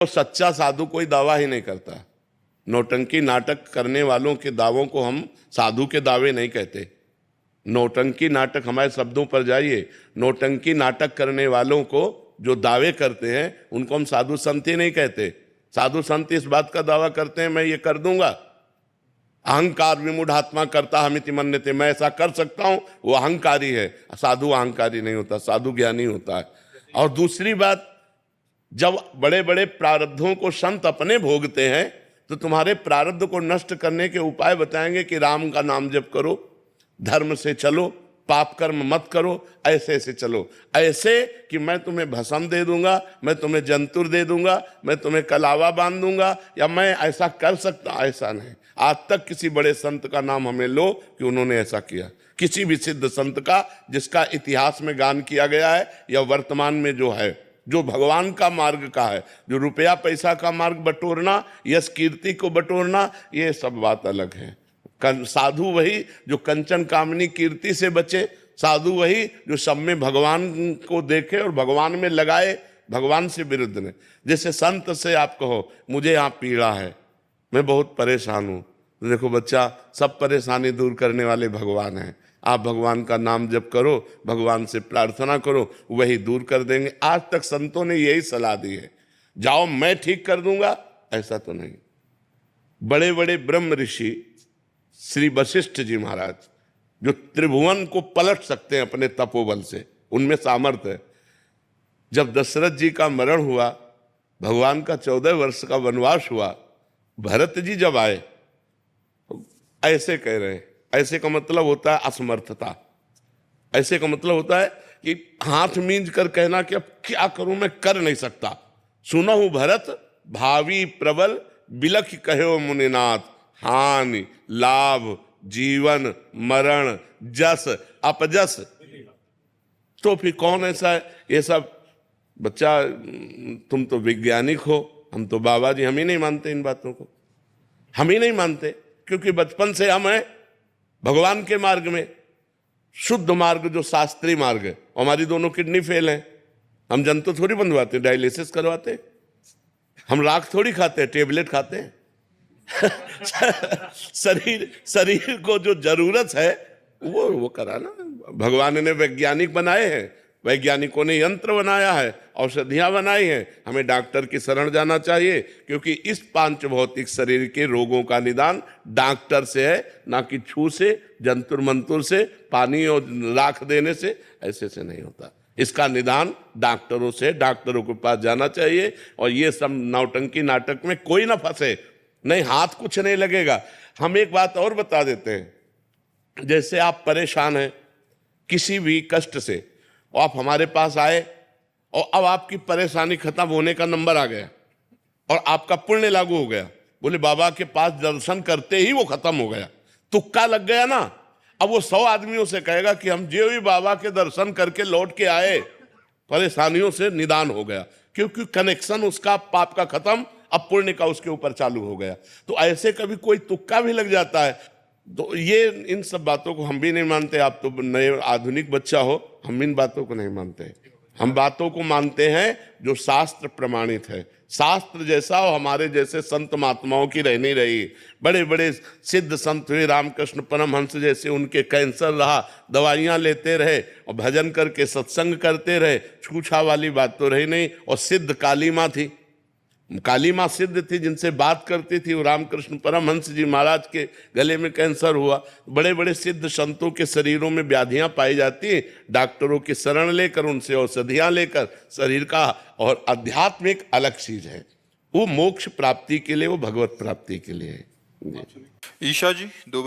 तो सच्चा साधु कोई दावा ही नहीं करता। नौटंकी नाटक करने वालों के दावों को हम साधु के दावे नहीं कहते। नौटंकी नाटक, हमारे शब्दों पर जाइए, नौटंकी नाटक करने वालों को जो दावे करते हैं उनको हम साधु संत ही नहीं कहते। साधु संत इस बात का दावा करते हैं मैं ये कर दूंगा, अहंकार विमूढ़ आत्मा करता हमिति मन्यते, मैं ऐसा कर सकता हूं, वो अहंकारी है। साधु अहंकारी नहीं होता, साधु ज्ञानी होता है। और दूसरी बात, जब बड़े बड़े प्रारब्धों को संत अपने भोगते हैं तो तुम्हारे प्रारब्ध को नष्ट करने के उपाय बताएंगे कि राम का नाम जप करो, धर्म से चलो, पाप कर्म मत करो, ऐसे ऐसे चलो, ऐसे कि मैं तुम्हें भस्म दे दूंगा, मैं तुम्हें जंतुर दे दूंगा, मैं तुम्हें कलावा बांध दूंगा, या मैं ऐसा कर सकता। ऐसा नहीं। आज तक किसी बड़े संत का नाम हमें लो कि उन्होंने ऐसा किया, किसी भी सिद्ध संत का जिसका इतिहास में गान किया गया है या वर्तमान में जो है, जो भगवान का मार्ग का है, जो रुपया पैसा का मार्ग बटोरना, यश कीर्ति को बटोरना, ये सब बात अलग है। साधु वही जो कंचन कामनी कीर्ति से बचे, साधु वही जो सब में भगवान को देखे और भगवान में लगाए, भगवान से विरुद्ध नहीं। जैसे संत से आप कहो मुझे यहाँ पीड़ा है, मैं बहुत परेशान हूँ, तो देखो बच्चा, सब परेशानी दूर करने वाले भगवान हैं। आप भगवान का नाम जप करो, भगवान से प्रार्थना करो, वही दूर कर देंगे। आज तक संतों ने यही सलाह दी है, जाओ मैं ठीक कर दूंगा, ऐसा तो नहीं। बड़े बड़े ब्रह्म ऋषि श्री वशिष्ठ जी महाराज, जो त्रिभुवन को पलट सकते हैं अपने तपोबल से, उनमें सामर्थ्य है। जब दशरथ जी का मरण हुआ, भगवान का 14 वर्ष का वनवास हुआ, भरत जी जब आए, ऐसे कह रहे हैं, ऐसे का मतलब होता है असमर्थता, ऐसे का मतलब होता है कि हाथ मींज कर कहना कि अब क्या करूं, मैं कर नहीं सकता। सुना हूं भरत भावी प्रबल बिलख कहो मुनिनाथ, हानि लाभ जीवन मरण जस अपजस। तो फिर कौन ऐसा है? ये सब बच्चा, तुम तो वैज्ञानिक हो, हम तो बाबा जी, हम ही नहीं मानते इन बातों को, हम ही नहीं मानते, क्योंकि बचपन से हम हैं भगवान के मार्ग में, शुद्ध मार्ग जो शास्त्रीय मार्ग है। हमारी दोनों किडनी फेल हैं, हम जंतु थोड़ी बंधवाते, डायलिसिस करवाते, हम राख थोड़ी खाते, टेबलेट खाते हैं। शरीर को जो जरूरत है वो कराना। भगवान ने वैज्ञानिक बनाए हैं, वैज्ञानिकों ने यंत्र बनाया है, औषधियां बनाई हैं। हमें डॉक्टर की शरण जाना चाहिए, क्योंकि इस पांच भौतिक शरीर के रोगों का निदान डॉक्टर से है, ना कि छू से, जंतुर मंतुर से, पानी और राख देने से, ऐसे से नहीं होता। इसका निदान डॉक्टरों से, डॉक्टरों के पास जाना चाहिए। और ये सब नौटंकी नाटक में कोई ना फंसे, नहीं, हाथ कुछ नहीं लगेगा। हम एक बात और बता देते हैं, जैसे आप परेशान हैं किसी भी कष्ट से, और आप हमारे पास आए और अब आपकी परेशानी खत्म होने का नंबर आ गया और आपका पुण्य लागू हो गया, बोले बाबा के पास दर्शन करते ही वो खत्म हो गया, तुक्का लग गया ना। अब वो 100 आदमियों से कहेगा कि हम जो भी बाबा के दर्शन करके लौट के आए, परेशानियों से निदान हो गया, क्योंकि कनेक्शन उसका पाप का खत्म, अब पुण्य का उसके ऊपर चालू हो गया। तो ऐसे कभी कोई तुक्का भी लग जाता है। तो ये इन सब बातों को हम भी नहीं मानते। आप तो नए आधुनिक बच्चा हो, हम इन बातों को नहीं मानते। हम बातों को मानते हैं जो शास्त्र प्रमाणित है। शास्त्र जैसा और हमारे जैसे संत महात्माओं की रहनी रही। बड़े बड़े सिद्ध संत हुए, रामकृष्ण परमहंस जैसे, उनके कैंसर रहा, दवाइयाँ लेते रहे और भजन करके सत्संग करते रहे, छूछा वाली बात तो रही नहीं। और सिद्ध काली माँ थी, काली माँ सिद्ध थी, जिनसे बात करती थी। वो रामकृष्ण परमहंस जी महाराज के गले में कैंसर हुआ। बड़े बड़े सिद्ध संतों के शरीरों में व्याधियां पाई जाती हैं, डॉक्टरों की शरण लेकर, उनसे औषधियां लेकर शरीर का। और अध्यात्म एक अलग चीज है, वो मोक्ष प्राप्ति के लिए, वो भगवत प्राप्ति के लिए है। ईशा जी, 2